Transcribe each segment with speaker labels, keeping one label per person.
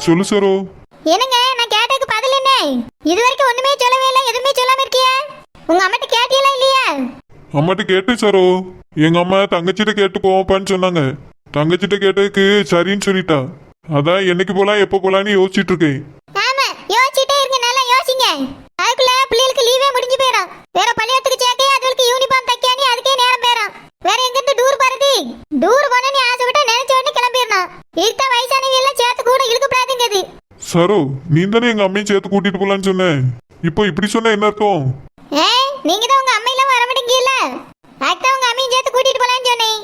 Speaker 1: சொல்லு சரோ.
Speaker 2: என்னங்க நான் கேட்டதுக்கு பதில் என்ன? இது வரைக்கும் ஒண்ணுமே சொல்லவே இல்லை, எதுவுமே சொல்லாம இருக்கியா? உங்க அம்மாட்ட கேட்டியலாம் இல்லையா?
Speaker 1: அம்மாட்ட கேட்டேன் சரோ. எங்க அம்மா தங்கச்சிட்ட கேட்டு போவாப்பான்னு சொன்னாங்க. தங்கச்சிட்ட கேட்டதுக்கு சரின்னு சொல்லிட்டா. அதான் என்னைக்கு போலாம் எப்போ போலான்னு யோசிச்சுட்டு இருக்கேன்.
Speaker 2: ஆமா, யோசிச்சுட்டே இருங்க, நல்லா யோசிங்க. அதுக்குள்ள பிள்ளைகளுக்கு லீவே முடிஞ்சு போயிடும். வேற பள்ளிக்கூடத்துக்கு சேர்க்க அதுக்கு யூனிஃபார்ம் தைக்கானி அதுக்கே நேரம் போயிடும். வேற எங்கிருந்து டூர் போறது? டூர் போனா நீ ஆசைப்பட்ட நினைச்ச உடனே கிளம்பிடணும். இருக்க வயசானவங்க எல்லாம் சேர்த்து கூட இழுக்கப்படாதுங்கிறது.
Speaker 1: சரோ, நீ தானே எங்க அம்மையும் சேர்த்து கூட்டிட்டு போலான்னு சொன்ன. இப்போ இப்படி சொன்ன என்ன அர்த்தம்?
Speaker 2: நீங்க தான் உங்க அம்மா எல்லாம் வர மாட்டீங்கல்ல, அதுதான் உங்க அம்மையும் சேர்த்து கூட்டிட்டு போலான்னு சொன்னேன்.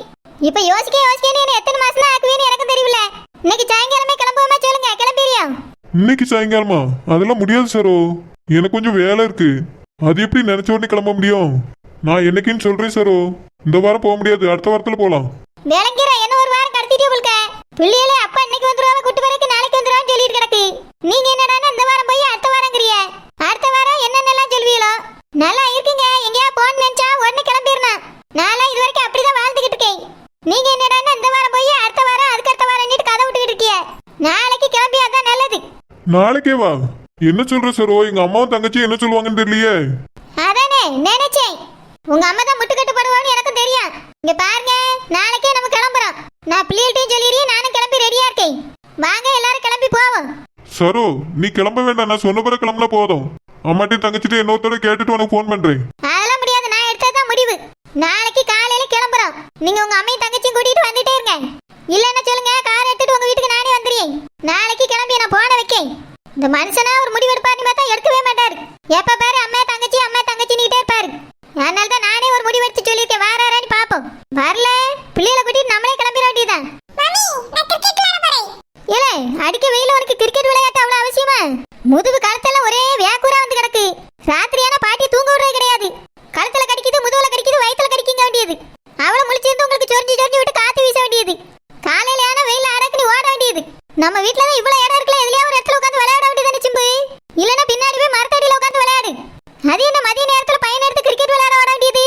Speaker 2: இப்ப யோசிக்க நீ எத்தனை மாசம் ஆக்குவேன்னு எனக்கு தெரியல. இன்னைக்கு சாயங்காலமே கிளம்புவோமா சொல்லுங்க, கிளம்பிடுறியா?
Speaker 1: இன்னைக்கு சாயங்காலமா? அதெல்லாம் முடியாது சரோ, எனக்கு கொஞ்சம் வேலை இருக்கு. அது எப்படி நினைச்ச உடனே கிளம்ப முடியும்? நான் என்னைக்குன்னு சொல்றேன் சரோ. இந்த வாரம் போக முடியாது, அடுத்த வாரத்துல போலாம்.
Speaker 2: வேலைங்கிற என்ன ஒரு வாரம் கடத்திட்டே போல்க. பிள்ளைகளே அப்பா இன்னைக்கு வந்துருவாங்க, குட்டி வரைக்கும் நாளைக்கு வந்துருவான்னு சொல்லிட்டு கிடக்கு. நீங்க என்னடா இந்த வாரம் போய் அடுத்த வாரங்கிறிய? அடுத்த வாரம் என்னென்னலாம் சொல்வீங்களோ? நல்லா இருக்குங்க, எங்கேயா போன்னு நினைச்சா உடனே கிளம்பிடணும். நான்லாம் இது வரைக்கும் அப்படிதான் வாழ்ந்துகிட்டு இருக்கேன். நீங்க என்னடா இந்த வாரம் போய் அடுத்த வாரம் அதுக்கு அடுத்த வாரம் கதை விட்டுக்கிட்டு இருக்கிய. நாளைக்கு கிளம்பி அதான் நல்லது.
Speaker 1: நாளைக்கே வா. என்ன சொல்ற சரோ? எங்க அம்மாவும் தங்கச்சியும் என்ன சொல்லுவாங்கன்னு தெரியலையே.
Speaker 2: அதானே நினைச்சேன், உங்க அம்மா தான் முட்டுக்கட்டு போடுவான்னு எனக்கும் தெரியும். இங்க பாருங்க, நாளைக்கே நம்ம கிளம்புறோம். நான் பிள்ளைகள்ட்டையும் சொல்லிடுறேன், நானும் கிளம்பி ரெடியா இருக்கேன். வாங்க எல்லாரும் கிளம்பி போவோம்.
Speaker 1: சரோ, நீ கிளம்ப வேண்டாம், நான் சொன்ன பிறகு கிளம்புனா போதும். அம்மாட்டையும் தங்கச்சிட்டையும் இன்னொருத்தோட கேட்டுட்டு உனக்கு ஃபோன் பண்றேன்.
Speaker 2: அதெல்லாம் முடியாது, நான் எடுத்ததான் முடிவு. நாளைக்கு காலையில கிளம்புறோம். நீங்க உங்க அம்மையும் தங்கச்சியும் கூட்டிட்டு வந்துட்டே இருங்க. இல்லன்னா சொல்லுங்க, கார் எடுத்துட்டு உங்க வீட்டுக்கு நானே வந்துடுறேன். நாளைக்கு கிளம்பி நான் போன வைக்கேன். இந்த மனுஷனா ஒரு முடிவு எடுப்பாருன்னு பார்த்தா எடுக்கவே மாட்டாரு. எப்ப பாரு அம்மா தங்கச்சி நீட்டே இருப்பாரு. அதனால தான் நானே ஒரு முடிவு எடுத்து சொல்லியிருக்கேன். வாராரான்னு பாப்போம். வரல பிள்ளைகளை கூட்டிட்டு நம்மளே கிளம்பிட வேண்டியதான். ஏலே, அடிக்க வெயில உனக்கு கிரிக்கெட் விளையாட்டு அவ்வளவு அவசியமா? முதுகு கழுத்தெல்லாம் ஒரே வேக்கூரா வந்து கிடக்கு. ராத்திரியான பாட்டி தூங்க விடுறது கிடையாது. கழுத்துல கடிக்குது, முதுகுல கடிக்குது, வயித்துல கடிக்குங்க வேண்டியது. அவளை முழிச்சிருந்து உங்களுக்கு சொரிஞ்சு விட்டு காத்து வீச வேண்டியது. காலையில வெயில அடக்கு நீ ஓட வேண்டியது. நம்ம வீட்டுல தான் இவ்வளவு இடம் இருக்குல்ல, எதுலயா ஒரு இடத்துல உட்காந்து விளையாட வேண்டியதானே சிம்பு? இல்லன்னா பின்னாடி போய் மரத்தடியில உட்காந்து விளையாடு. அது என்ன மதிய நேரத்துல பையன் எடுத்து கிரிக்கெட் விளையாட வர வேண்டியது?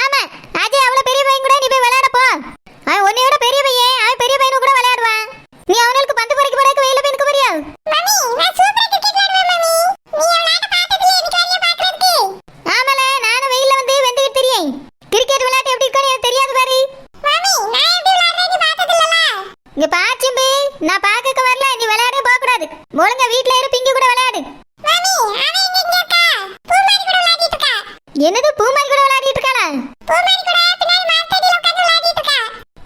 Speaker 2: ஆமா, அஜய் அவ்வளவு பெரிய பையன் கூட நீ போய் விளையாட போ. அவன் உன்னை விட பெரிய பையன், அவன் பெரிய பையனு கூட விளையாடுவான். நீ அவனுக்கு பந்து பறிக்க போறதுக்கு வெயில போய் நிக்க போறியா? ஆமால, நானும் வெயில வந்து வெந்துகிட்டு தெரியும். கிரிக்கெட் விளையாட்டு எப்படி இருக்குன்னு எனக்கு தெரியாது பாரு. இங்க பாச்சிம்பு, நான் பாக்க வரல, நீ விளையாட போக கூடாது. ஒழுங்கா வீட்ல இரு, பிங்கி கூட விளையாடு. என்னது பூமாரி கூட விளையாடிட்டு இருக்காளா?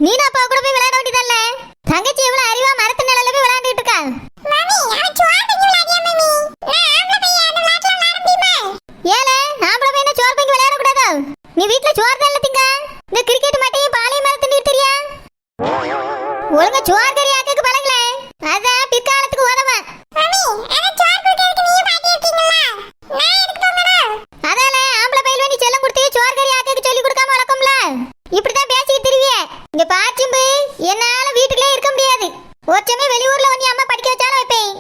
Speaker 2: நீனா அப்பா கூட போய் விளையாட வேண்டியதல்ல? தங்கச்சி எவ்வளவு அறிவா மரத்து நிழல்ல போய் விளையாடிட்டு இருக்கா. ஏல, ஆம்பளை பையனை சோறு பங்கி விளையாட கூடாதா? நீ வீட்ல சோறு தான் திங்க. இந்த கிரிக்கெட் மாட்டையும் பாலையும் மேல தின்னுட்டு தெரியா? ஒழுங்கா சோறு கறி ஆக்க பழகல, அதான் பிற்காலத்துக்கு உதவும். அதால ஆம்பளை பையன் நீ செல்லம் கொடுத்து சோறு கறி ஆக்க சொல்லி கொடுக்காம வளர்க்கும்ல. இப்படிதான் பேசிட்டு தெரிவிய. இங்க பாச்சிம்பு, என்னால வீட்டுக்குள்ளே இருக்க முடியாது. ஒருச்சமே வெளியூர்ல வந்து அம்மா படிக்க வச்சாலும் வைப்பேன்.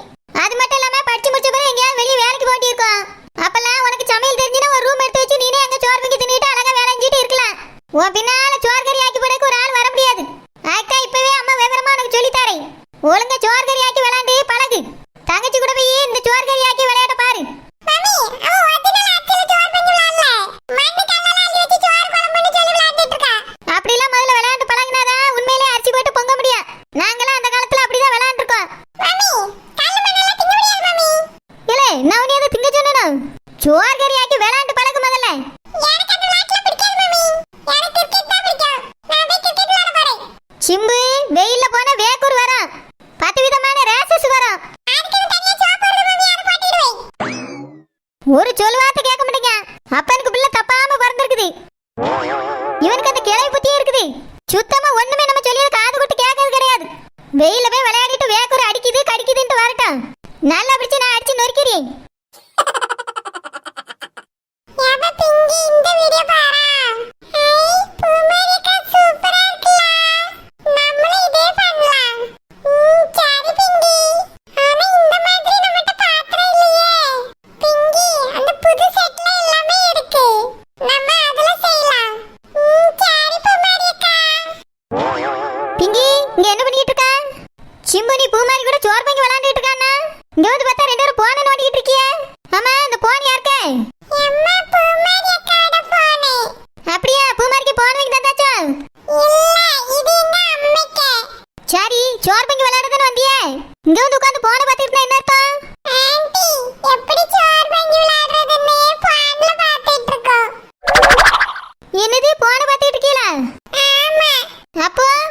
Speaker 2: அது மட்டும் இல்லாம படிச்சு முடிச்ச பிறகு எங்கேயாவது வெளியே வேலைக்கு போட்டி இருக்கோம். அப்பெல்லாம் உனக்கு சமையல் தெரிஞ்சுன்னா ஒரு ரூம் எடுத்து வச்சு நீனே அங்க சோறு வாங்கி தின்னுட்டு அழகா வேலை செஞ்சுட்டு இருக்கலாம். உன் பின்னால சோறு கறி ஆக்கி போறதுக்கு ஒரு ஆள் வர முடியாது. அதுதான் இப்பவே அம்மா விவரமா உனக்கு சொல்லி தரேன். ஒழுங்கா சோறு கறி ஆக்கி விளையாண்டு பழகு. தங்கச்சி கூட போய் இந்த சோறு கறி ஆக்கி விளையாட பாரு. அப்படிலாம் முதல்ல விளையாண்டு பழகினாதான் உண்மையிலே அரிசி போட்டு பொங்க முடியும். நாங்களாம் அந்த காலத்துல அப்படிதான் விளையாண்டுருக்கோம். இல்ல, நான் உன்னை அதை திங்க சொன்னேன். சோறு கறி ஆக்கி விளையாண்டு பழகு முதல்ல. சிம்பு, வெயில்ல போனா வேக்கூர் வரும், 10 விதமான ரேஷஸ் வரும். ஒரு சொல் வார்த்தை கேட்க மாட்டேங்க. அப்பனுக்கு பிள்ளை தப்பாம பிறந்திருக்குது. இவனுக்கு அந்த கிளை புத்தியே இருக்குது. சுத்தமா ஒண்ணுமே நம்ம சொல்லியது காது கொடுத்து கேட்கறது கிடையாது. வெயில போய் விளையாடிட்டு வேக்கூர் அடிக்குது கடிக்குதுன்ட்டு வரட்டும். நல்லா பிடிச்சு நான் அடிச்சு நொறுக்கிறேன்.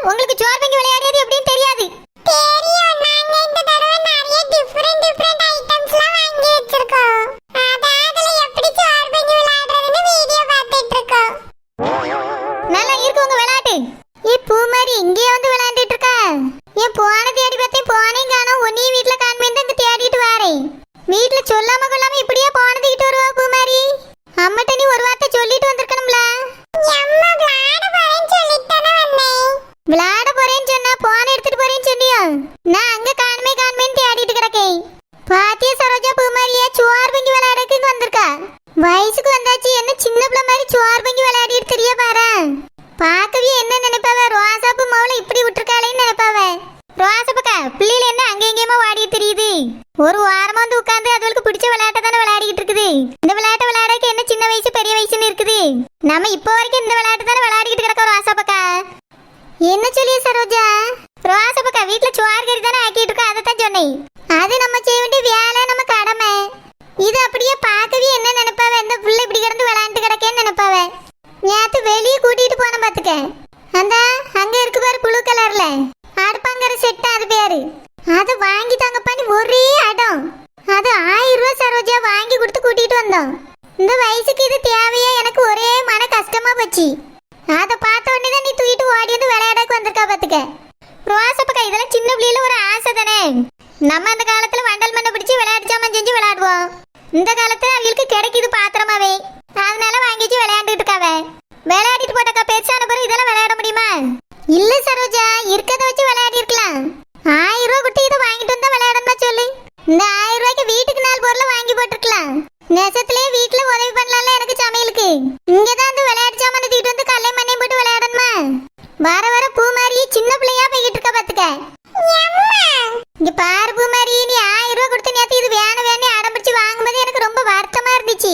Speaker 2: உங்களுக்கு சோறு பொங்கி விளையாடியது எப்படின்னு தெரியாது. தெரியும், நாங்க இந்த தடவை நிறைய டிஃபரண்ட் ஐட்டம்ஸ்லாம் வாங்கி வச்சிருக்கோம். அதுல எப்படி சோறு பொங்கி விளையாடுறதுன்னு வீடியோ பார்த்துட்டு இருக்கோம். நல்லா இருக்கு உங்க விளையாட்டு. பூ மாதிரி இங்கே வந்து விளையாண்டுட்டு இருக்கா. என் போன தேடி பார்த்தேன், போனையும் காணோம். உன்னையும் வீட்டுல காண்பேன் தான் தேடிட்டு வரேன். வீட்டுல சொல்லாம கொள்ளாம இப்படியே போனதுக்கிட்டு வருவா பூ மாதிரி. அம்மட்ட நீ ஒரு வார்த்தை சொல்லிட்டு வந்திருக்கணும்ல. விளையாட போறேன்னு சொன்னா போன எடுத்துட்டு போறேன்னு சொன்னியோ. நான் அங்க காணுமேன்னு தேடிட்டு கிடக்கேன். பாத்தியா சரோஜா, பூ மாதிரியே சோறு பொங்கி விளையாடக்குன்னு வந்திருக்கா. வயசுக்கு வந்தாச்சு, என்ன சின்ன பிள்ளை மாதிரி சோறு பொங்கி விளையாடிட்டு தெரிய பாரு. பாக்கவே என்ன நினைப்பாவ, ரோசாப்பு மவுளை இப்படி விட்டுருக்காளேன்னு நினைப்பாவ. ரோசப்பக்கா பிள்ளைல என்ன அங்க எங்கேயுமா வாடிட்டு தெரியுது. ஒரு வாரமா வந்து உட்காந்து அதுகளுக்கு பிடிச்ச விளையாட்டை தானே விளையாடிட்டு இருக்குது. இந்த விளையாட்டை விளையாடக்கு என்ன சின்ன வயசு பெரிய வயசுன்னு இருக்குது. நம்ம இப்போ வரைக்கும் இந்த விளையாட்டு தானே விளையாடிக்கிட்டு கிடக்கோம். ரோசாப்பக்கா என்ன சொல்லிய சரோஜா? ரோசாப்பக்கா வீட்டுல சோறு கறி தானே ஆக்கிட்டு இருக்கோம், அதை தான் சொன்னேன். அது நம்ம செய்ய வேண்டிய வேலை, நம்ம கடமை. இது அப்படியே பார்க்கவே என்ன நினைப்பாவ, இந்த பிள்ளை இப்படி கிடந்து விளையாண்டு கிடக்கேன்னு நினைப்பாவ. நேத்து வெளியே கூட்டிட்டு போன பாத்துக்க. அந்த அங்க இருக்கு பாரு ப்ளூ கலர்ல அடுப்பாங்கற செட், அது பேரு. அது வாங்கி தாங்க பண்ணி ஒரே அடம். அது 1000 ரூபாய் சரோஜா வாங்கி கொடுத்து கூட்டிட்டு வந்தோம். இந்த வயசுக்கு இது தேவையா? எனக்கு ஒரே மன கஷ்டமா போச்சு. அதை பார்த்த உடனே தான் நீ தூக்கிட்டு ஓடி வந்து விளையாடக்கு வந்திருக்கா பாத்துக்க. ரோசப்பக்கா இதெல்லாம் சின்ன பிள்ளையில ஒரு ஆசை தானே. நம்ம அந்த காலத்துல வண்டல் மண்ணை பிடிச்சி விளையாட்டு சாமான் செஞ்சு விளையாடுவோம். இந்த காலத்துல அவங்களுக்கு கிடைக்குது பாத்திரமாவே, அதனால வாங்கிச்சு விளையாண்டுட்டு இருக்காவ. விளையாடிட்டு போட்டக்கா பெருசான பிறகு இதெல்லாம் விளையாட முடியுமா? இல்ல சரோஜா, இருக்கத வச்சு விளையாடி இருக்கலாம். 1000 ரூபாய் குட்டி இதை வாங்கிட்டு வந்தா விளையாடணுமா சொல்லு. இந்த 1000 ரூபாய்க்கு வீட்டுக்கு 4 பொருளை வாங்கி போட்டுருக்கலாம். நெசத்திலேயே வீட்டுல உதவி பண்ணலாம்ல எனக்கு சமையலுக்கு. இங்கதான் அந்த விளையாட்டு சாமான தூக்கிட்டு வந்து கல்லை மண்ணையும் போட்டு விளையாடணுமா? வர வர பூ மாதிரி சின்ன பிள்ளையா போய்கிட்டு இருக்கா பாத்துக்க. இங்க பாரு பூ மாதிரி, நீ 1000 ரூபாய் கொடுத்து நேத்து இது வேணும் அடம்பிடிச்சு வாங்கும்போது எனக்கு ரொம்ப வருத்தமா இருந்துச்சு.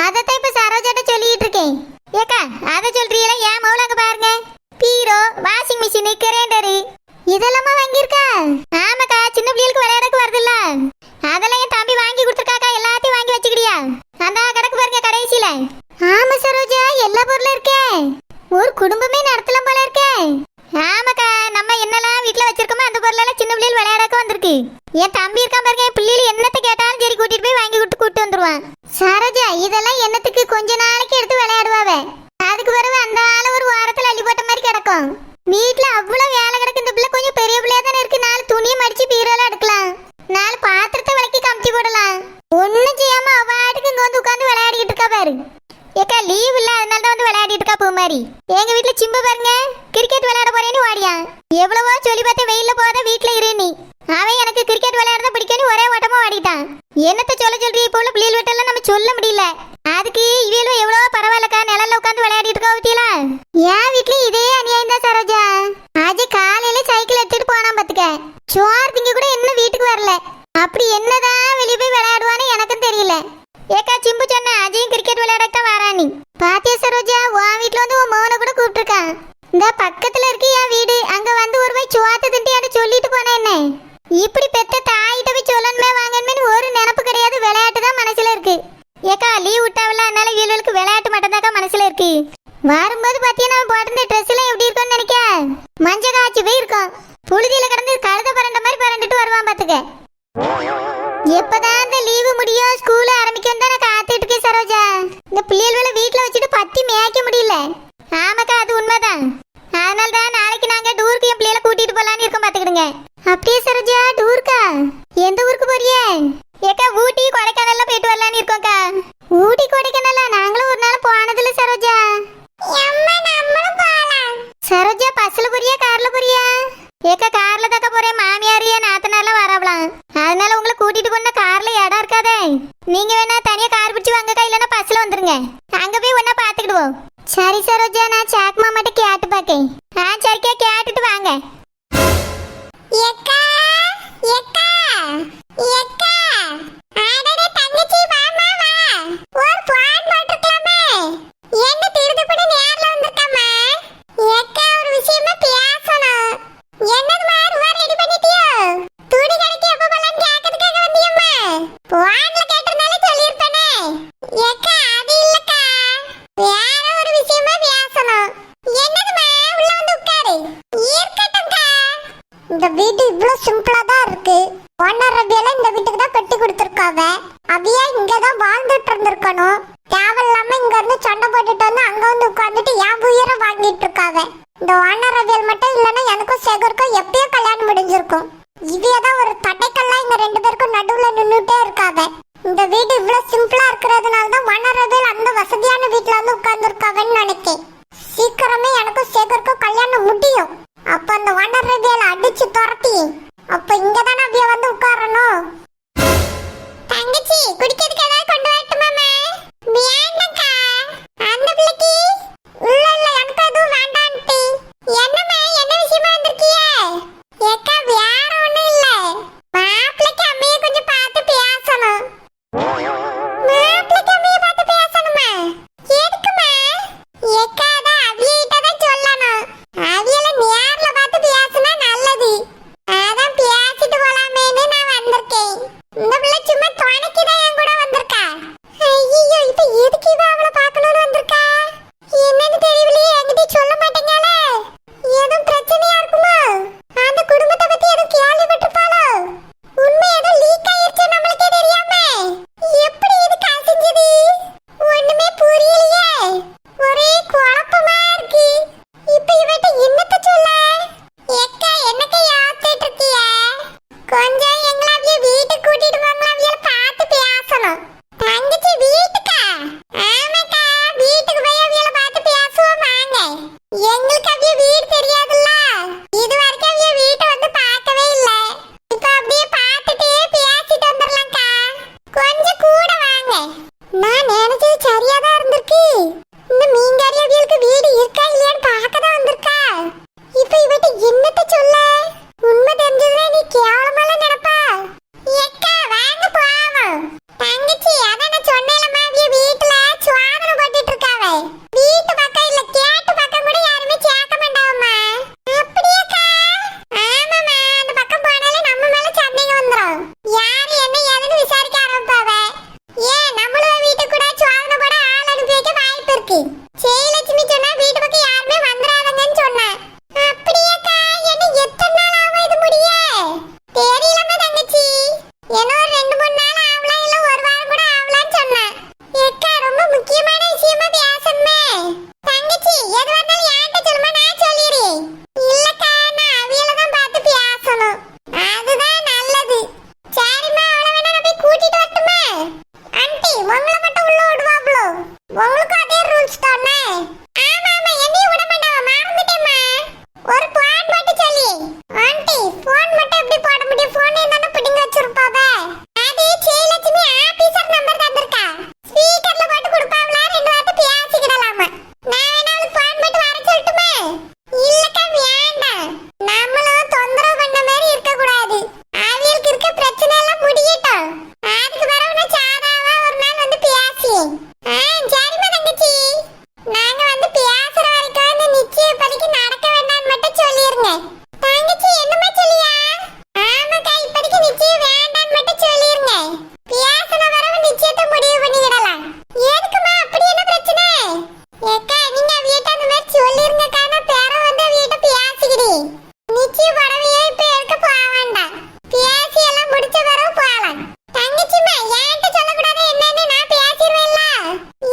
Speaker 2: அதைத்தான் இப்ப சரோஜாட்ட சொல்லிட்டு இருக்கேன். ஏக்கா அதை சொல்றீங்களா? ஏன் மவுளாங்க பாருங்க, பீரோ, வாஷிங் மிஷின், கிரைண்டரு இதெல்லாமா வாங்கியிருக்கா? ஆமாக்கா, சின்ன பிள்ளைகளுக்கு விளையாடக்கு வருதுல்ல, அதெல்லாம் என் தம்பி வாங்கி கொடுத்துருக்காக்கா. எல்லாத்தையும் வாங்கி வச்சுக்கிடியா? அந்த கணக்கு பாருங்க கடைசியில. ஆமா சரோஜா, எல்லா பொருளும் இருக்கே. ஒரு குடும்பமே நடத்தலாம் போல இருக்கே. ஆமாக்கா, நம்ம என்னெல்லாம் வீட்டுல வச்சிருக்கோமோ அந்த பொருளெல்லாம் சின்ன பிள்ளைகள் விளையாடக்க வந்திருக்கு. என் தம்பி இருக்கான் பாருங்க, என் பிள்ளைகள் என்னத்தை கேட்டாலும் சரி கூட்டிட்டு போய் வாங்கி கொடுத்து கூட்டு வந்துருவான். சரோஜா இதெல்லாம் என்னத்துக்கு கொஞ்ச நாளைக்கு எடுத்து விளையாடுவாவே. அதுக்கு பிறகு அந்த ஆளு ஒரு வாரத்துல அள்ளி போட்ட மாதிரி கிடக்கும். வீட்டுல அவ்வளவு வேலை கிடக்கு. இந்த பிள்ளை கொஞ்சம் பெரிய பிள்ளையா தானே இருக்கு. 4 துணியை மடிச்சு பீரோல எடுக்கலாம், 4 பாத்திரத்தை விளக்கி கமிச்சு போடலாம். ஒண்ணும் செய்யாம அவாட்டுக்கு இங்க வந்து உட்காந்து விளையாடிட்டு இருக்கா பாரு. ஏக்கா லீவ் இல்ல, அதனால தான் வந்து விளையாடிட்டு இருக்கா பூ மாதிரி. எங்க வீட்டுல சிம்பு பாருங்க, கிரிக்கெட் விளையாட போறேன்னு ஓடியா. எவ்வளவோ சொல்லி பார்த்தேன் வெயில போத வீட்டுல இரு நீ. அவன் எனக்கு கிரிக்கெட் விளையாடுறத பிடிக்கன்னு ஒரே ஓட்டமா ஓடிட்டான். என்னத்த சொல்றீ? இப்போ உள்ள பிள்ளைகள் வீட்டெல்லாம் நம்ம சொல்ல முடியல. அதுக்கு இவையிலும் எவ்வளவோ பரவாயில்லக்கா, நிழல்ல உட்காந்து விளையாடிட்டு இருக்கா ஊத்தியலா. என் வீட்லயும் இதே அநியாயம் தான் சரோஜா. அஜய் காலையில சைக்கிள் எடுத்துட்டு போனான் பாத்துக்க. சோறு திங்க கூட இன்னும் வீட்டுக்கு வரல. அப்படி என்னதான் வெளியே போய் விளையாடுவான்னு எனக்கும் தெரியல. ஏக்கா சிம்பு சொன்ன அஜயும் கிரிக்கெட் விளையாடத்தான் வரானி. பாத்தியா சரோஜா, உன் வீட்டுல வந்து உன் மோனை கூட கூப்பிட்டுருக்கான். இந்த பக்கத்துல இருக்கு என் வீடு, அங்க வந்து ஒரு போய் சுவாத்து திண்டியாட சொல்லிட்டு போனேன். என்ன இப்படி பெத்த தாயிட்ட போய் சொல்லணுமே வாங்கணுமே ஒரு நினப்பு கிடையாது. விளையாட்டு தான் மனசுல இருக்கு. ஏக்கா லீவ் விட்டாவில்ல, அதனால வீடுகளுக்கு விளையாட்டு மட்டும்தாக்கா மனசுல இருக்கு. வரும்போது பாத்தியா நம்ம போட்டிருந்த ட்ரெஸ் எல்லாம் எப்படி இருக்கும்னு நினைக்க, மஞ்ச காய்ச்சி போய் இருக்கும். புழுதியில கிடந்து கழுத பரண்ட மாதிரி பரண்டுட்டு வருவான் பாத்துக்க. எப்பதான் இந்த லீவு முடியும், ஸ்கூல் ஆரம்பிக்கும் தானே காத்துட்டு இருக்கேன் சரோஜா. இந்த பிள்ளைகளை வீட்டுல வச்சுட்டு பத்தி மேய்க்க முடியல. ஆமாக்கா அது உண்மைதான். அதனால தான் நாளைக்கு நாங்க டூருக்கு என் பிள்ளைகளை கூட்டிட்டு போலான்னு இருக்கோம் பாத்துக்கிடுங்க. அப்படியே சரோஜா, டூருக்கா? எந்த ஊருக்கு போறியே? ஏக்கா ஊட்டி கொடைக்கானல்ல போயிட்டு வரலான்னு இருக்கோம்க்கா. ஊட்டி கொடைக்கானலா? நாங்களும் ஒரு நாள் போனதில்ல சரோஜா. சரோஜா பஸ்ல போறியா கார்ல போறியா? ஏக்கா கார்ல தாக்க போறேன். மாமியார் நாத்தனார்லாம் வரவலாம், அதனால உங்களை கூட்டிட்டு போனா கார்ல இடம் இருக்காதே. நீங்க வேணா தனியா கார் பிடிச்சு வாங்கக்கா, இல்லைன்னா பஸ்ல வந்துருங்க. அங்க போய் ஒன்னா பாத்துக்கிடுவோம். சரி சரோஜா, நான் சாக் மாமாட்ட கேட்டு பாக்கேன். சரிக்கா, கேட்டுட்டு வாங்க. ஏக்கா ஏக்கா ஏக்கா, அடடே
Speaker 3: இந்த வீடு இவ்வளவு சிம்பிளா தான் இருக்கு. ஓனர் ரபியால இந்த வீட்டுக்கு தான் கட்டி கொடுத்துருக்காவ. அவியா இங்கதான் வாழ்ந்துட்டு இருந்திருக்கணும். தேவையில்லாம இங்க இருந்து சண்டை போட்டுட்டு வந்து அங்க வந்து உட்கார்ந்துட்டு என் உயிரை வாங்கிட்டு இருக்காவ. இந்த ஓனர் ரபியல் மட்டும் இல்லைன்னா எனக்கும் சேகருக்கும் எப்பயோ கல்யாணம் முடிஞ்சிருக்கும். இவையதான் ஒரு தடைக்கெல்லாம் இங்க ரெண்டு பேருக்கும் நடுவுல நின்னுட்டே இருக்காவ. இந்த வீடு இவ்வளவு சிம்பிளா இருக்கிறதுனால தான் ஓனர் ரபியல் அந்த வசதியான வீட்டுல வந்து உட்கார்ந்து இருக்காவன்னு நினைக்கேன். சீக்கிரமே எனக்கும் சேகருக்கும் கல்யாணம் முடியும். அப்ப அந்த ஓனர் ரபியல் அடிச்சு துரத்தி அப்ப இங்கதானே அவிய வந்து உட்காரணும். தங்கச்சி குடிக்கிறதுக்கு ஏதாவது கொண்டு வரட்டுமாமா? வேண்டாம்க்கா. அந்த பிள்ளைக்கு இல்ல இல்ல எனக்கு எதுவும் வேண்டான்ட்டி. என்னம்மா என்ன விஷயமா வந்திருக்கீங்க? ஏக்கா வேற ஒண்ணும் இல்ல. மாப்பிள்ளைக்கு அம்மையை கொஞ்சம் பார்த்து பேசணும். மாப்பிள்ளைக்கு அம்மையை பார்த்து பேசணுமா? எதுக்குமா? ஏக்கா அதான் அவியிட்ட தான் சொல்லணும். அவியல நேர்ல பார்த்து பேசினா நல்லது. அதான் பேசிட்டு போலாமேன்னு நான் வந்திருக்கேன். இந்த பிள்ளை சும்மா துணைக்கு தான் என் கூட வந்திருக்கா. ஐயோ இப்ப எதுக்கு இவ அவளை பார்க்கணும்னு வந்திருக்கா? என்னன்னு தெரியலையே, என்கிட்ட சொல்ல மாட்டேங்காளே. ஏதும் பிரச்சனையா இருக்குமா? அந்த குடும்பத்தை பத்தி எதுவும் கேள்விப்பட்டிருப்பாளோ? உண்மை ஏதோ லீக் ஆயிருச்சு நம்மளுக்கே தெரியாம. எப்படி இது கசிஞ்சது? ஒண்ணுமே புரியலையே. ஒரே குழப்பமா இருக்கு. இப்ப இவட்ட என்னத்த சொல்ல? ஏக்கா என்னக்கா யோசிச்சுட்டு இருக்கிய? கொஞ்சம் எங்களை அவிய வீட்டுக்கு கூட்டிட்டு வாங்களா, அவியல பார்த்து பேசணும். தங்கச்சி வீட்டுக்கா? ஆமாக்கா, வீட்டுக்கு போய் அவியல பார்த்து பேசுவோம் வாங்க. எங்களுக்கு அவிய வீடு தெரியாதுல்ல. இது வரைக்கும் அவிய வீட்டை வந்து பார்க்கவே இல்ல. இப்ப அப்படியே பார்த்துட்டு பேசிட்டு வந்துடலாம்க்கா. கொஞ்சம் கூட வாங்க. நான் நினைச்சது சரியாதான் இருந்திருக்கு. இந்த மீன்காரி அவியலுக்கு வீடு இருக்கா இல்லையான்னு பார்க்க தான் வந்திருக்கா. இப்ப இவட்ட என்னத்த சொல்ல? உண்மை தெரிஞ்சதுன்னா நீ கேவலமால நினைப்பா. ஏக்கா வாங்க போவோம். தங்கச்சி அதான் நான் சொன்னேன்லம்மா, அவிய வீட்டுல சுவாதனை போட்டுட்டு இருக்காவே. வீட்டு பக்கம் இல்ல கேட்டு பக்கம் கூட யாருமே சேர்க்க மாட்டாவம்மா. அப்படியாக்கா? ஆமாம்மா, அந்த பக்கம் போனாலே நம்ம மேல சண்டைங்க வந்துரும். யாரு என்ன ஏதுன்னு விசாரிக்க ஆரம்பிப்பாவ. ஏன் நம்மளும் வீட்டுக்கு கூட சுவாதனை போட ஆள் அனுப்பி வைக்க வாய்ப்பு இருக்கு. ஜெயலட்சுமி சொன்னா வீட்டு பக்கம் யாருமே வந்துடாதங்கன்னு சொன்னா. அப்படியாக்கா? என்ன எத்தனை நாள் ஆகும் இது முடிய? தெரியலம்மா தங்கச்சி. என்ன ஒரு 2-3 நாள் ஆகலாம், இல்ல ஒரு வாரம் கூட ஆகலாம்னு சொன்னேன். ஏக்கா ரொம்ப முக்கியமான விஷயமா பேசணுமே. தங்கச்சி எது வந்தாலும் என்கிட்ட சொல்லுமா, நான் சொல்லிடுறேன். இல்லக்கா நான் அவியல தான் பார்த்து பேசணும். அதுதான் நல்லது. சரிம்மா, அவளை வேணா நான் போய் கூட்டிட்டு வரட்டுமா? ஆண்டி உங்களை மட்டும் உள்ள விடுவாங்களோ? உங்களுக்கும் அதே ரூல்ஸ் தானே? ஆமா ஆமா, என்னையும் விட மாட்டாவ, மறந்துட்டேம்மா. ஒரு போன் மட்டும் சொல்லி. ஆண்டி போன் மட்டும் எப்படி போட முடியும்? போன் என்னன்னு பிடிங்க வச்சிருப்பாவ. அது ஜெயலட்சுமி ஆபீசர் நம்பர் தந்திருக்கா. ஸ்பீக்கர்ல போட்டு கொடுப்பாவல, 2 வார்த்தை பேசிக்கிடலாமா. நான் வேணா அவளுக்கு போன் மட்டும் வர சொல்லட்டுமா? இல்லக்கா வேண்டாம். நம்மளும் தொந்தரவு பண்ண மாதிரி இருக்க கூடாது. அவியலுக்கு இருக்க பிரச்சனை எல்லாம் முடியட்டும். அதுக்கு பிறகு நான் சாதாவா ஒரு நாள் வந்து பேசி. சரிம்மா தங்கச்சி. நாங்க வந்து பேசுற வரைக்கும் இந்த நிச்சய பலிக்கு நடக்க வேண்டாம்னு மட்டும் சொல்லிருங்க. தங்கச்சி என்னமா சொல்லியா? ஆமாக்கா, இப்படிக்கு நிச்சயம் வேண்டாம்னு மட்டும் சொல்லிருங்க. பேசின வரவு நிச்சயத்தை முடிவு பண்ணிடலாம். எதுக்குமா அப்படி என்ன பிரச்சனை? ஏக்கா நீங்க அவியிட்ட அந்த மாதிரி சொல்லிருங்கக்கா, நான் பேர வந்து அவியிட்ட பேசிக்கிறேன். நிச்சய படவையே இப்ப எடுக்க போக வேண்டாம். பேசி எல்லாம் முடிச்ச பிறகு போகலாம். தங்கச்சிமா என்கிட்ட சொல்லக்கூடாது என்னன்னு நான் பேசிடுவேன்ல.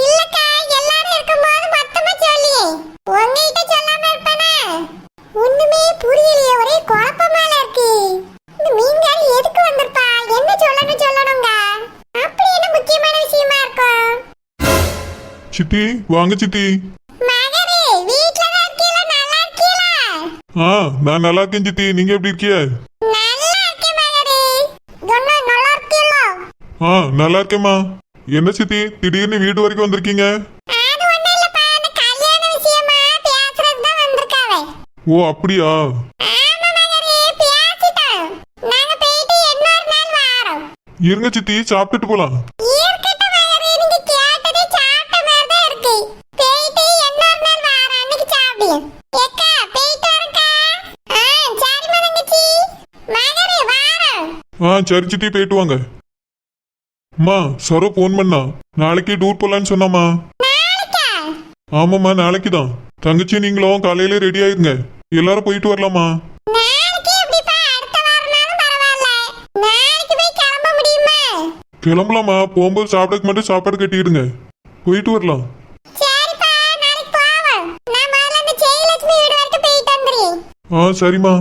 Speaker 3: இல்லக்கா, எல்லாரும் இருக்கும்போது மொத்தமா சொல்லி உங்ககிட்ட சொல்லாம இருப்பேனா? ஒண்ணுமே புரியலையே, ஒரே குழப்பமால இருக்கு. இந்த மீன்காரி எதுக்கு வந்திருப்பா? என்ன சொல்லணுங்க? அப்படி என்ன முக்கியமான விஷயமா இருக்கும்?
Speaker 1: சித்தி வாங்க சித்தி.
Speaker 3: மகரே வீட்ல தான் இருக்கீல? நல்லா இருக்கீல?
Speaker 1: நான் நல்லா இருக்கேன் சித்தி, நீங்க எப்படி இருக்கீங்க?
Speaker 3: நல்லா இருக்கேன் மகரே. நல்லா இருக்கீல?
Speaker 1: நல்லா இருக்கேம்மா. என்ன சித்தி திடீர்னு வீடு வரைக்கும் வந்திருக்கீங்க?
Speaker 3: அது ஒண்ணும் இல்லப்பா, அந்த கல்யாண விஷயமா பேசுறது தான் வந்திருக்காவே.
Speaker 1: ஓ அப்படியா?
Speaker 3: ஆமா மகரே, பேசிட்டோம். நாங்க போயிட்டு இன்னொரு நாள் வாரோம்.
Speaker 1: இருங்க சித்தி, சாப்பிட்டுட்டு போலாம்.
Speaker 3: இருக்கட்டும் மகரே, நீங்க கேட்டதே சாப்பிட்ட மாதிரி தான் இருக்கு. போயிட்டு இன்னொரு நாள் வாரோம், அன்னைக்கு சாப்பிடுவோம். ஏக்கா போயிட்டு வரேன்க்கா. சரிம்மா தங்கச்சி. மகரே வாரோம்.
Speaker 1: சரி சித்தி, போயிட்டு வாங்க. அம்மா சரோ போன் பண்ணா, நாளைக்கு டூர் போலான்னு சொன்னாமா.
Speaker 3: நாளைக்கா?
Speaker 1: ஆமாம்மா நாளைக்கு தான். தங்கச்சி நீங்களும் காலையில ரெடி ஆயிருங்க, எல்லாரும் போயிட்டு வரலாமா?
Speaker 3: நாளைக்கு எப்படிப்பா
Speaker 1: கிளம்பலாமா? போகும்போது சாப்பிடக்கு மட்டும் சாப்பாடு கட்டிடுங்க. போயிட்டு வரலாம்.
Speaker 3: சரிப்பா, நாளைக்கு போவோம். நான் முதல்ல அந்த ஜெயலட்சுமி வீடு வரைக்கும் போயிட்டு வந்துடுறேன்.
Speaker 1: ஆ சரிம்மா.